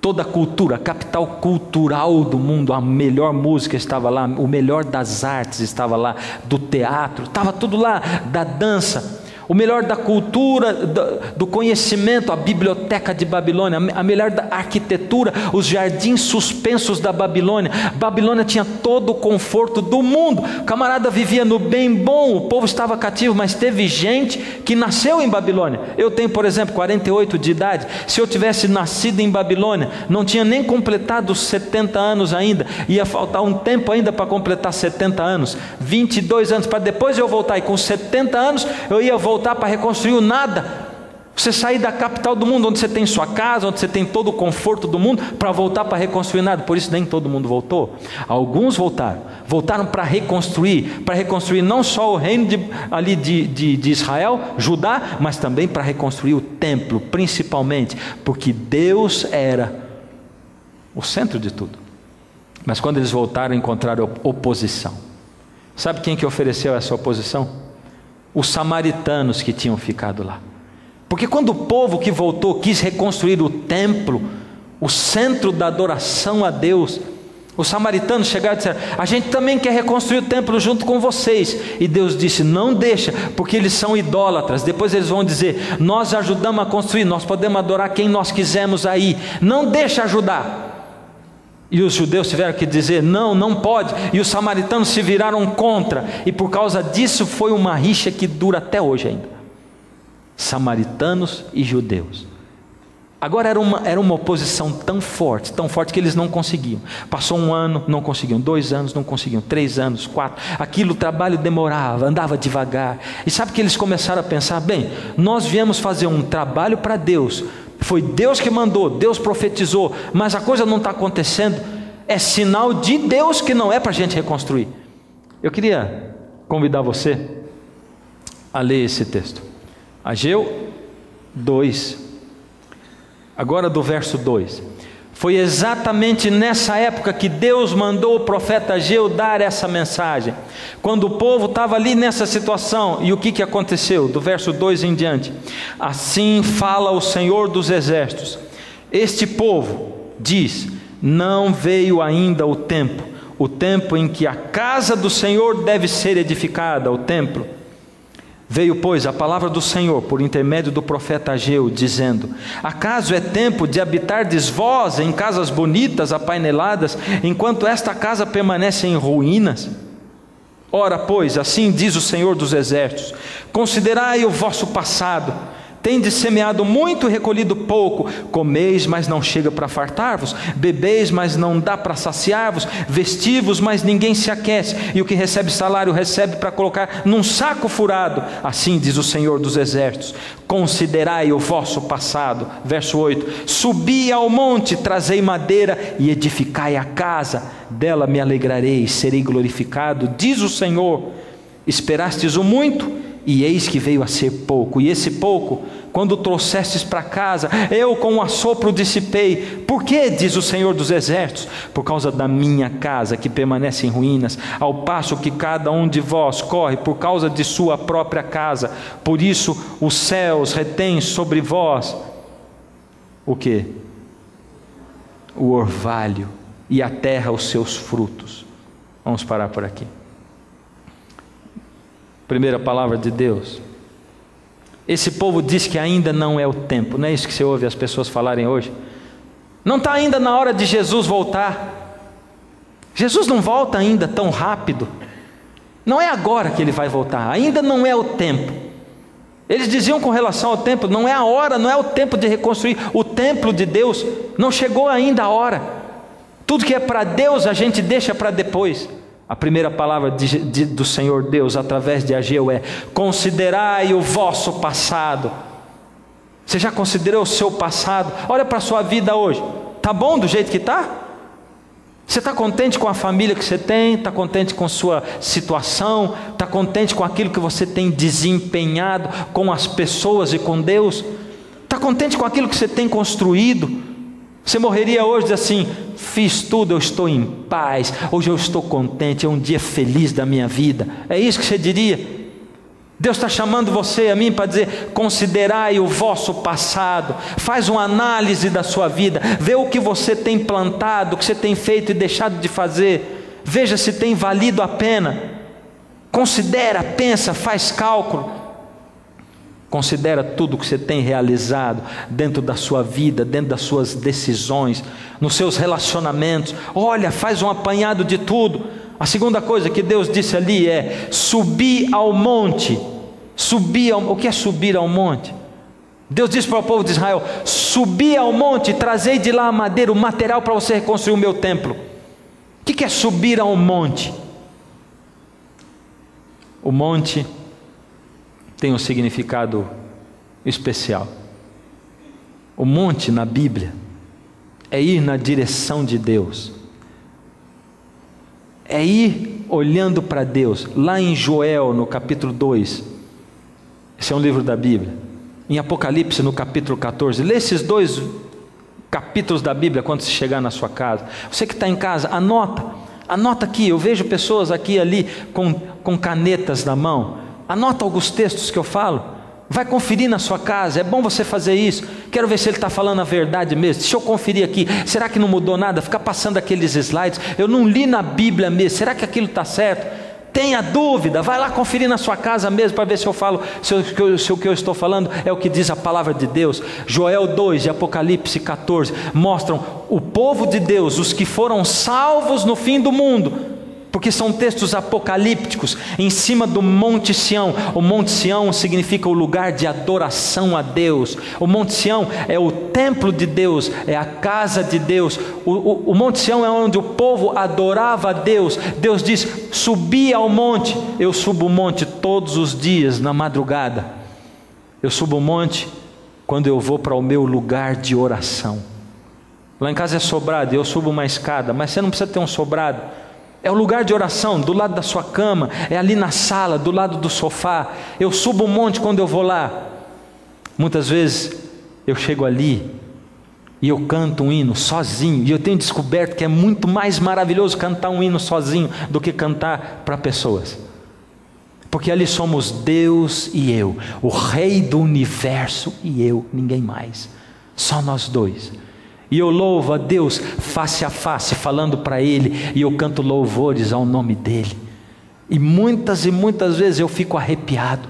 Speaker 1: Toda a cultura, a capital cultural do mundo, a melhor música estava lá, o melhor das artes estava lá, do teatro, estava tudo lá, da dança. O melhor da cultura, do conhecimento, a biblioteca de Babilônia, a melhor da arquitetura, os jardins suspensos da Babilônia. Babilônia tinha todo o conforto do mundo. O camarada vivia no bem bom, o povo estava cativo, mas teve gente que nasceu em Babilônia. Eu tenho, por exemplo, 48 de idade. Se eu tivesse nascido em Babilônia, não tinha nem completado os 70 anos ainda, ia faltar um tempo ainda para completar 70 anos, 22 anos, para depois eu voltar, e com 70 anos eu ia voltar para reconstruir o nada. Você sair da capital do mundo, onde você tem sua casa, onde você tem todo o conforto do mundo, para voltar para reconstruir nada. Por isso nem todo mundo voltou. Alguns voltaram para reconstruir não só o reino de Israel, Judá, mas também para reconstruir o templo, principalmente, porque Deus era o centro de tudo. Mas quando eles voltaram, encontraram oposição. Sabe quem que ofereceu essa oposição? Os samaritanos que tinham ficado lá. Porque quando o povo que voltou quis reconstruir o templo, o centro da adoração a Deus, os samaritanos chegaram e disseram: a gente também quer reconstruir o templo junto com vocês. E Deus disse: não deixa, porque eles são idólatras. Depois eles vão dizer: nós ajudamos a construir, nós podemos adorar quem nós quisermos aí, não deixa ajudar. E os judeus tiveram que dizer: não, não pode. E os samaritanos se viraram contra. E por causa disso foi uma rixa que dura até hoje ainda. Samaritanos e judeus. Agora era uma oposição tão forte que eles não conseguiam. Passou um ano, não conseguiam. 2 anos, não conseguiam. 3 anos, 4. Aquilo, o trabalho demorava, andava devagar. E sabe que eles começaram a pensar: bem, nós viemos fazer um trabalho para Deus. Foi Deus que mandou, Deus profetizou, mas a coisa não está acontecendo. É sinal de Deus que não é para a gente reconstruir. Eu queria convidar você a ler esse texto. Ageu 2, agora do verso 2. Foi exatamente nessa época que Deus mandou o profeta Ageu dar essa mensagem. Quando o povo estava ali nessa situação. E o que aconteceu? Do verso 2 em diante. Assim fala o Senhor dos Exércitos: este povo diz: não veio ainda o tempo em que a casa do Senhor deve ser edificada, o templo. Veio, pois, a palavra do Senhor por intermédio do profeta Ageu, dizendo: acaso é tempo de habitardes vós em casas bonitas, apaineladas, enquanto esta casa permanece em ruínas? Ora, pois, assim diz o Senhor dos Exércitos: considerai o vosso passado. Tendes semeado muito e recolhido pouco. Comeis, mas não chega para fartar-vos. Bebeis, mas não dá para saciar-vos. Vestivos, mas ninguém se aquece. E o que recebe salário, recebe para colocar num saco furado. Assim diz o Senhor dos Exércitos: considerai o vosso passado. Verso 8: subi ao monte, trazei madeira e edificai a casa. Dela me alegrarei, serei glorificado, diz o Senhor. Esperastes o muito, e eis que veio a ser pouco. E esse pouco, quando trouxestes para casa, eu com um assopro dissipei. Por quê, diz o Senhor dos Exércitos? Por causa da minha casa, que permanece em ruínas, ao passo que cada um de vós corre por causa de sua própria casa. Por isso os céus retêm sobre vós o quê? O orvalho, e a terra os seus frutos. Vamos parar por aqui. Primeira palavra de Deus. Esse povo diz que ainda não é o tempo. Não é isso que você ouve as pessoas falarem hoje? Não está ainda na hora de Jesus voltar. Jesus não volta ainda tão rápido. Não é agora que ele vai voltar. Ainda não é o tempo. Eles diziam com relação ao templo: não é a hora, não é o tempo de reconstruir o templo de Deus. Não chegou ainda a hora. Tudo que é para Deus a gente deixa para depois. A primeira palavra do Senhor Deus através de Ageu é: considerai o vosso passado. Você já considerou o seu passado? Olha para a sua vida hoje. Está bom do jeito que está? Você está contente com a família que você tem? Está contente com a sua situação? Está contente com aquilo que você tem desempenhado com as pessoas e com Deus? Está contente com aquilo que você tem construído? Você morreria hoje dizendo assim: fiz tudo, eu estou em paz, hoje eu estou contente, é um dia feliz da minha vida. É isso que você diria? Deus está chamando você e a mim para dizer: considerai o vosso passado, faz uma análise da sua vida, vê o que você tem plantado, o que você tem feito e deixado de fazer, veja se tem valido a pena. Considera, pensa, faz cálculo, considera tudo o que você tem realizado dentro da sua vida, dentro das suas decisões, nos seus relacionamentos. Olha, faz um apanhado de tudo. A segunda coisa que Deus disse ali é: subir ao monte. O que é subir ao monte? Deus disse para o povo de Israel: subi ao monte, trazei de lá a madeira, o material para você reconstruir o meu templo. O que é subir ao monte? O monte tem um significado especial. O monte na Bíblia é ir na direção de Deus, é ir olhando para Deus. Lá em Joel, no capítulo 2, esse é um livro da Bíblia. Em Apocalipse, no capítulo 14, lê esses 2 capítulos da Bíblia quando você chegar na sua casa. Você que está em casa, anota aqui. Eu vejo pessoas aqui e ali com canetas na mão. Anota alguns textos que eu falo. Vai conferir na sua casa, é bom você fazer isso. Quero ver se ele está falando a verdade mesmo. Deixa eu conferir aqui, será que não mudou nada? Ficar passando aqueles slides, eu não li na Bíblia mesmo, será que aquilo está certo? Tenha dúvida, vai lá conferir na sua casa mesmo, para ver se eu falo, se o que eu estou falando é o que diz a palavra de Deus. Joel 2 e Apocalipse 14 mostram o povo de Deus, os que foram salvos no fim do mundo, porque são textos apocalípticos, em cima do Monte Sião. O Monte Sião significa o lugar de adoração a Deus. O Monte Sião é o templo de Deus, é a casa de Deus. O Monte Sião é onde o povo adorava a Deus. Deus diz: subi ao monte. Eu subo o monte todos os dias na madrugada. Eu subo o monte quando eu vou para o meu lugar de oração. Lá em casa é sobrado, eu subo uma escada, mas você não precisa ter um sobrado. É o lugar de oração, do lado da sua cama, é ali na sala, do lado do sofá. Eu subo um monte quando eu vou lá. Muitas vezes eu chego ali e eu canto um hino sozinho, e eu tenho descoberto que é muito mais maravilhoso cantar um hino sozinho do que cantar para pessoas, porque ali somos Deus e eu, o Rei do universo e eu, ninguém mais, só nós dois. E eu louvo a Deus face a face, falando para Ele, e eu canto louvores ao nome dEle. E muitas vezes eu fico arrepiado.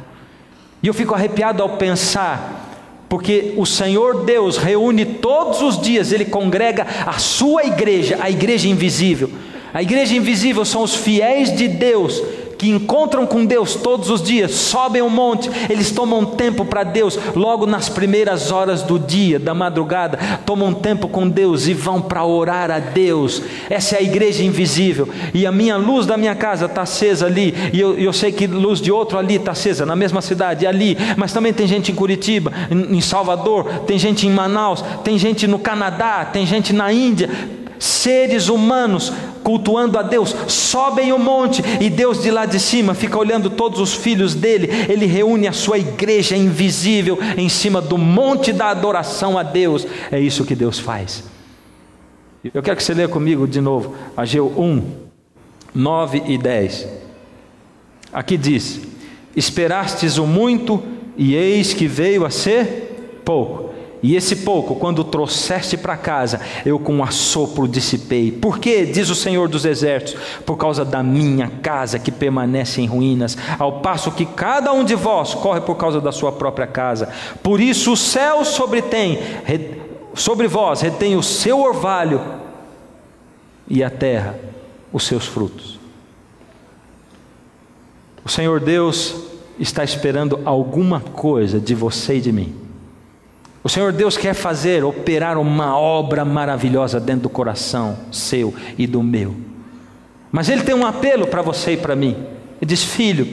Speaker 1: E eu fico arrepiado ao pensar, porque o Senhor Deus reúne todos os dias, Ele congrega a sua igreja, a igreja invisível. A igreja invisível são os fiéis de Deus, que encontram com Deus todos os dias, sobem um monte, eles tomam tempo para Deus, logo nas primeiras horas do dia, da madrugada, tomam tempo com Deus e vão para orar a Deus. Essa é a igreja invisível. E a minha luz da minha casa está acesa ali, e eu sei que luz de outro ali está acesa, na mesma cidade, ali, mas também tem gente em Curitiba, em Salvador, tem gente em Manaus, tem gente no Canadá, tem gente na Índia. Seres humanos cultuando a Deus, sobem o monte, e Deus de lá de cima fica olhando todos os filhos dele. Ele reúne a sua igreja invisível em cima do monte da adoração a Deus. É isso que Deus faz. Eu quero que você leia comigo de novo Ageu 1, 9 e 10. Aqui diz: esperastes o muito, e eis que veio a ser pouco. E esse pouco, quando trouxeste para casa, eu com um assopro dissipei. Por quê? Diz o Senhor dos Exércitos: por causa da minha casa que permanece em ruínas, ao passo que cada um de vós corre por causa da sua própria casa. Por isso o céu sobre vós retém o seu orvalho, e a terra os seus frutos. O Senhor Deus está esperando alguma coisa de você e de mim. O Senhor Deus quer operar uma obra maravilhosa dentro do coração seu e do meu. Mas Ele tem um apelo para você e para mim. Ele diz: filho,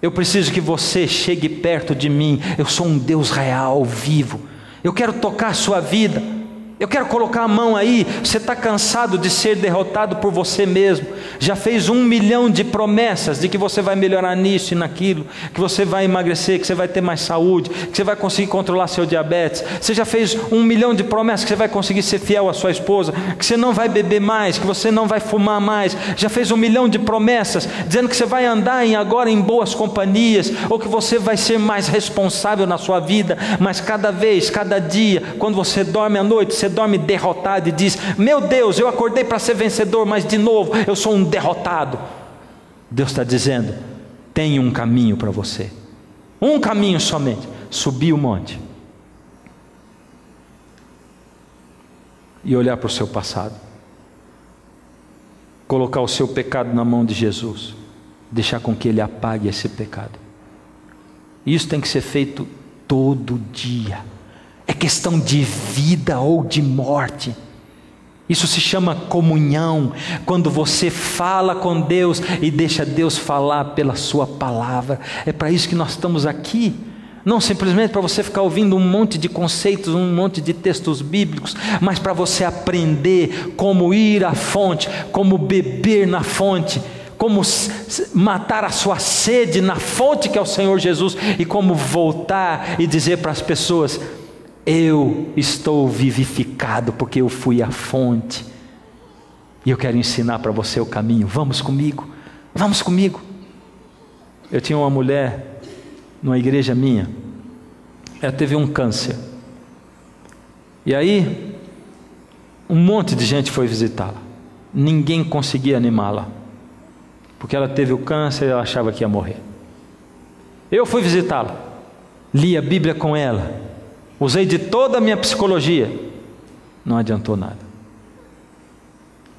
Speaker 1: eu preciso que você chegue perto de mim. Eu sou um Deus real, vivo. Eu quero tocar a sua vida. Eu quero colocar a mão aí. Você está cansado de ser derrotado por você mesmo. Já fez 1 milhão de promessas de que você vai melhorar nisso e naquilo, que você vai emagrecer, que você vai ter mais saúde, que você vai conseguir controlar seu diabetes. Você já fez 1 milhão de promessas que você vai conseguir ser fiel à sua esposa, que você não vai beber mais, que você não vai fumar mais. Já fez 1 milhão de promessas dizendo que você vai andar agora em boas companhias, ou que você vai ser mais responsável na sua vida. Mas cada vez, cada dia, quando você dorme à noite, você dorme derrotado e diz: meu Deus, eu acordei para ser vencedor, mas de novo eu sou um derrotado. Deus está dizendo: tem um caminho para você, um caminho somente: subir o monte e olhar para o seu passado, colocar o seu pecado na mão de Jesus, deixar com que Ele apague esse pecado. Isso tem que ser feito todo dia. É questão de vida ou de morte. Isso se chama comunhão, quando você fala com Deus e deixa Deus falar pela sua palavra. É para isso que nós estamos aqui. Não simplesmente para você ficar ouvindo um monte de conceitos, um monte de textos bíblicos, mas para você aprender como ir à fonte, como beber na fonte, como matar a sua sede na fonte que é o Senhor Jesus, e como voltar e dizer para as pessoas: eu estou vivificado porque eu fui à fonte, e eu quero ensinar para você o caminho. Vamos comigo, vamos comigo. Eu tinha uma mulher numa igreja minha, ela teve um câncer, e aí um monte de gente foi visitá-la, ninguém conseguia animá-la, porque ela teve o câncer e ela achava que ia morrer. Eu fui visitá-la, li a Bíblia com ela, usei de toda a minha psicologia, não adiantou nada.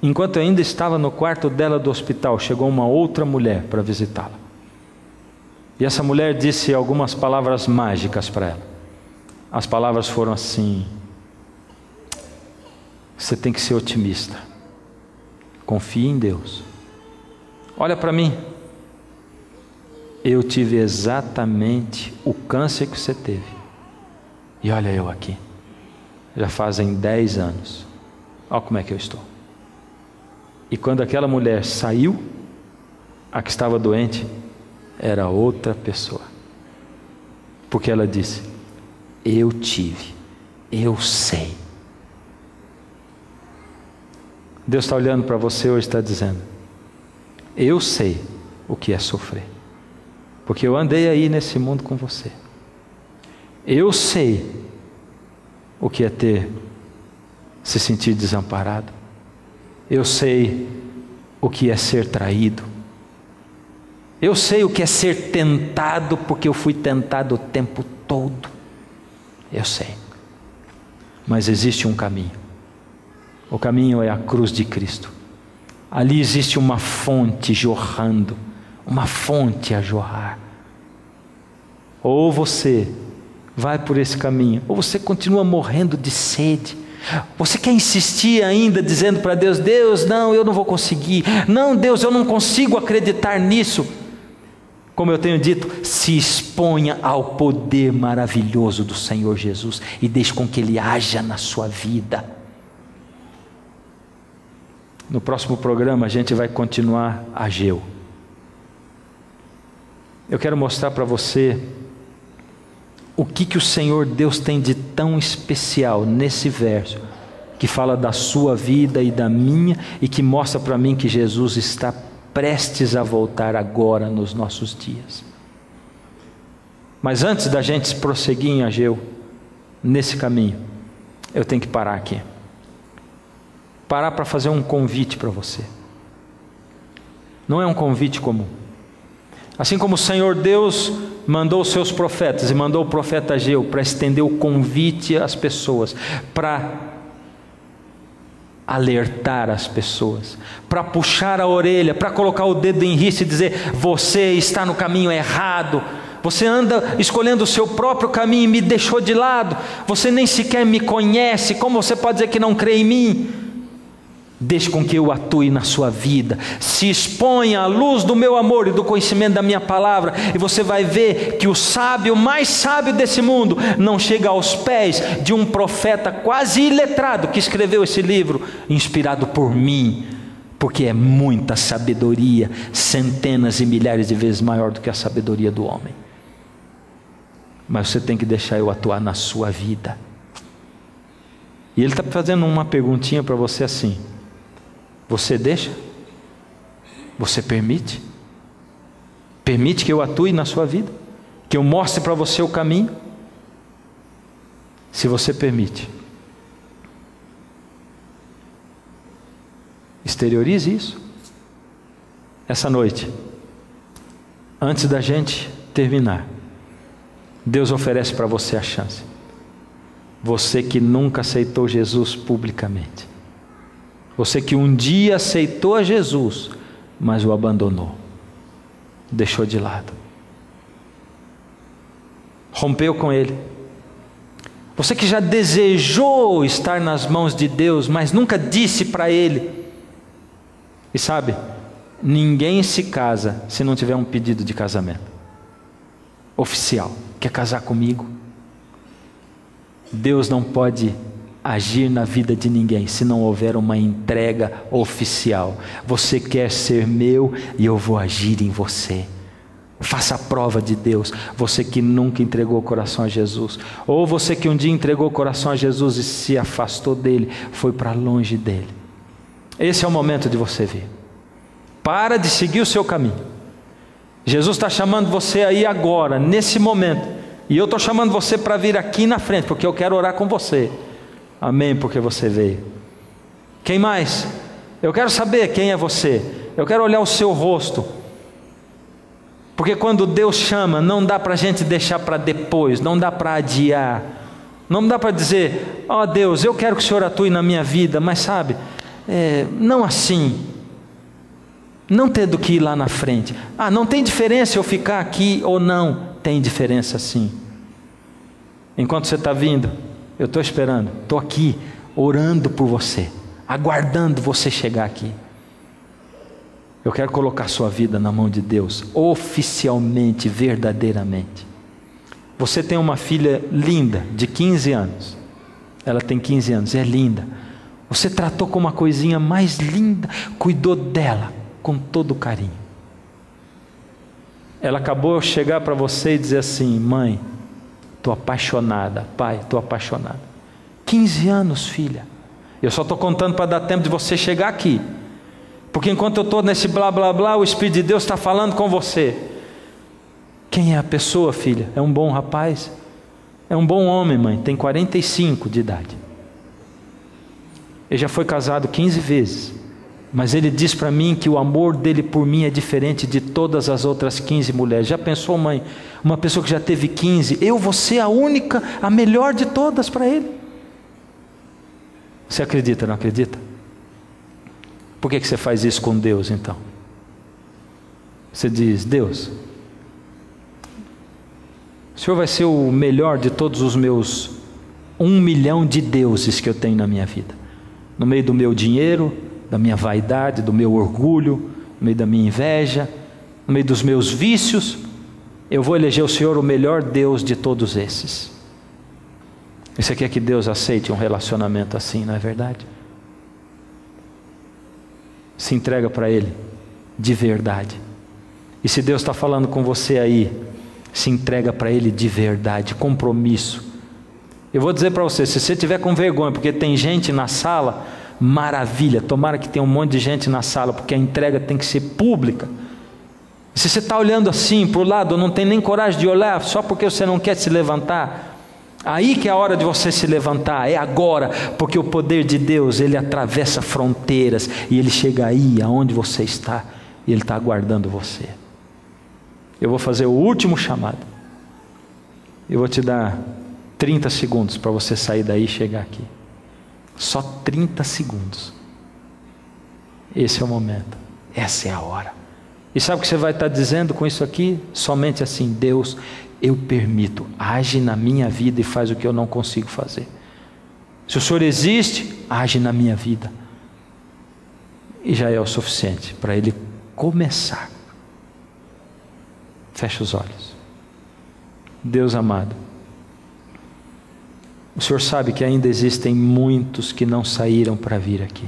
Speaker 1: Enquanto eu ainda estava no quarto dela do hospital, chegou uma outra mulher para visitá-la. E essa mulher disse algumas palavras mágicas para ela. As palavras foram assim: você tem que ser otimista, confie em Deus. Olha para mim, eu tive exatamente o câncer que você teve. E olha eu aqui, já fazem 10 anos, olha como é que eu estou. E quando aquela mulher saiu, a que estava doente era outra pessoa, porque ela disse: eu tive, eu sei. Deus está olhando para você hoje e está dizendo: eu sei o que é sofrer, porque eu andei aí nesse mundo com você. Eu sei o que é se sentir desamparado. Eu sei o que é ser traído. Eu sei o que é ser tentado, porque eu fui tentado o tempo todo. Eu sei. Mas existe um caminho. O caminho é a cruz de Cristo. Ali existe uma fonte jorrando, uma fonte a jorrar. Ou você vai por esse caminho, ou você continua morrendo de sede. Você quer insistir ainda dizendo para Deus: Deus, não, eu não vou conseguir. Não, Deus, eu não consigo acreditar nisso. Como eu tenho dito, se exponha ao poder maravilhoso do Senhor Jesus e deixe com que Ele haja na sua vida. No próximo programa a gente vai continuar Ageu. Eu quero mostrar para você o que o Senhor Deus tem de tão especial nesse verso, que fala da sua vida e da minha, e que mostra para mim que Jesus está prestes a voltar agora nos nossos dias. Mas antes da gente prosseguir em Ageu, nesse caminho, eu tenho que parar aqui. Parar para fazer um convite para você. Não é um convite comum. Assim como o Senhor Deus mandou os seus profetas e mandou o profeta Ageu para estender o convite às pessoas, para alertar as pessoas, para puxar a orelha, para colocar o dedo em riste e dizer: você está no caminho errado, você anda escolhendo o seu próprio caminho e me deixou de lado, você nem sequer me conhece, como você pode dizer que não crê em mim? Deixe com que eu atue na sua vida. Se exponha à luz do meu amor e do conhecimento da minha palavra, e você vai ver que o sábio, mais sábio desse mundo, não chega aos pés de um profeta quase iletrado que escreveu esse livro, inspirado por mim, porque é muita sabedoria, centenas e milhares de vezes maior do que a sabedoria do homem. Mas você tem que deixar eu atuar na sua vida. E ele está fazendo uma perguntinha para você assim: você deixa? Você permite? Permite que eu atue na sua vida? Que eu mostre para você o caminho? Se você permite, exteriorize isso. Essa noite, antes da gente terminar, Deus oferece para você a chance. Você que nunca aceitou Jesus publicamente, você que um dia aceitou a Jesus, mas o abandonou, deixou de lado, rompeu com Ele. Você que já desejou estar nas mãos de Deus, mas nunca disse para Ele. E sabe, ninguém se casa se não tiver um pedido de casamento oficial. Quer casar comigo? Deus não pode agir na vida de ninguém se não houver uma entrega oficial. Você quer ser meu e eu vou agir em você. Faça a prova de Deus. Você que nunca entregou o coração a Jesus, ou você que um dia entregou o coração a Jesus e se afastou dele, foi para longe dele. Esse é o momento de você vir. Para de seguir o seu caminho. Jesus está chamando você aí agora, nesse momento, e eu estou chamando você para vir aqui na frente, porque eu quero orar com você. Amém, porque você veio. Quem mais? Eu quero saber quem é você. Eu quero olhar o seu rosto. Porque quando Deus chama, não dá para a gente deixar para depois, não dá para adiar. Não dá para dizer: ó Deus, eu quero que o Senhor atue na minha vida, mas sabe, não assim. Não tendo que ir lá na frente. Ah, não tem diferença eu ficar aqui ou não. Tem diferença sim. Enquanto você está vindo, eu estou esperando, estou aqui, orando por você, aguardando você chegar aqui. Eu quero colocar sua vida na mão de Deus, oficialmente, verdadeiramente. Você tem uma filha linda, de 15 anos. Ela tem 15 anos, é linda. Você tratou como uma coisinha mais linda, cuidou dela com todo carinho. Ela acabou de chegar para você e dizer assim: mãe, estou apaixonada, pai, estou apaixonada. 15 anos, filha. Eu só estou contando para dar tempo de você chegar aqui. Porque enquanto eu estou nesse blá blá blá, o Espírito de Deus está falando com você. Quem é a pessoa, filha? É um bom rapaz? É um bom homem, mãe, tem 45 de idade. Ele já foi casado 15 vezes. Mas ele diz para mim que o amor dele por mim é diferente de todas as outras 15 mulheres. Já pensou, mãe? Uma pessoa que já teve 15, eu vou ser a única, a melhor de todas para ele. Você acredita, não acredita? Por que você faz isso com Deus então? Você diz: Deus, o Senhor vai ser o melhor de todos os meus 1 milhão de deuses que eu tenho na minha vida. No meio do meu dinheiro, da minha vaidade, do meu orgulho, no meio da minha inveja, no meio dos meus vícios, eu vou eleger o Senhor o melhor Deus de todos esses. E você quer que Deus aceite um relacionamento assim, não é verdade? Se entrega para Ele de verdade. E se Deus está falando com você aí, se entrega para Ele de verdade, compromisso. Eu vou dizer para você, se você tiver com vergonha, porque tem gente na sala, maravilha, tomara que tenha um monte de gente na sala, porque a entrega tem que ser pública. Se você está olhando assim para o lado, não tem nem coragem de olhar, só porque você não quer se levantar, aí que é a hora de você se levantar, é agora, porque o poder de Deus, ele atravessa fronteiras, e ele chega aí, aonde você está, e ele está aguardando você. Eu vou fazer o último chamado, eu vou te dar 30 segundos para você sair daí e chegar aqui. Só 30 segundos. Esse é o momento. Essa é a hora. E sabe o que você vai estar dizendo com isso aqui? Somente assim: Deus, eu permito, age na minha vida e faz o que eu não consigo fazer. Se o Senhor existe, age na minha vida. e já é o suficiente para ele começar. Feche os olhos. Deus amado, o Senhor sabe que ainda existem muitos que não saíram para vir aqui.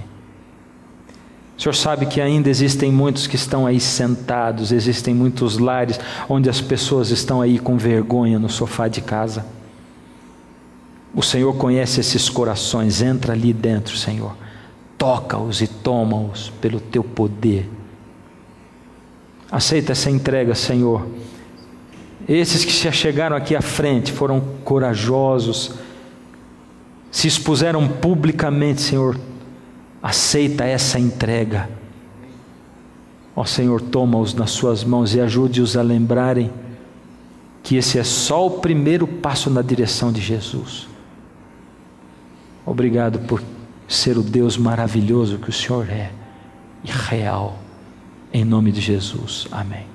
Speaker 1: O Senhor sabe que ainda existem muitos que estão aí sentados, existem muitos lares onde as pessoas estão aí com vergonha no sofá de casa. O Senhor conhece esses corações, entra ali dentro, Senhor. Toca-os e toma-os pelo teu poder. Aceita essa entrega, Senhor. Esses que se chegaram aqui à frente foram corajosos, se expuseram publicamente, Senhor. Aceita essa entrega. Ó Senhor, toma-os nas suas mãos e ajude-os a lembrarem que esse é só o primeiro passo na direção de Jesus. Obrigado por ser o Deus maravilhoso que o Senhor é e real. Em nome de Jesus. Amém.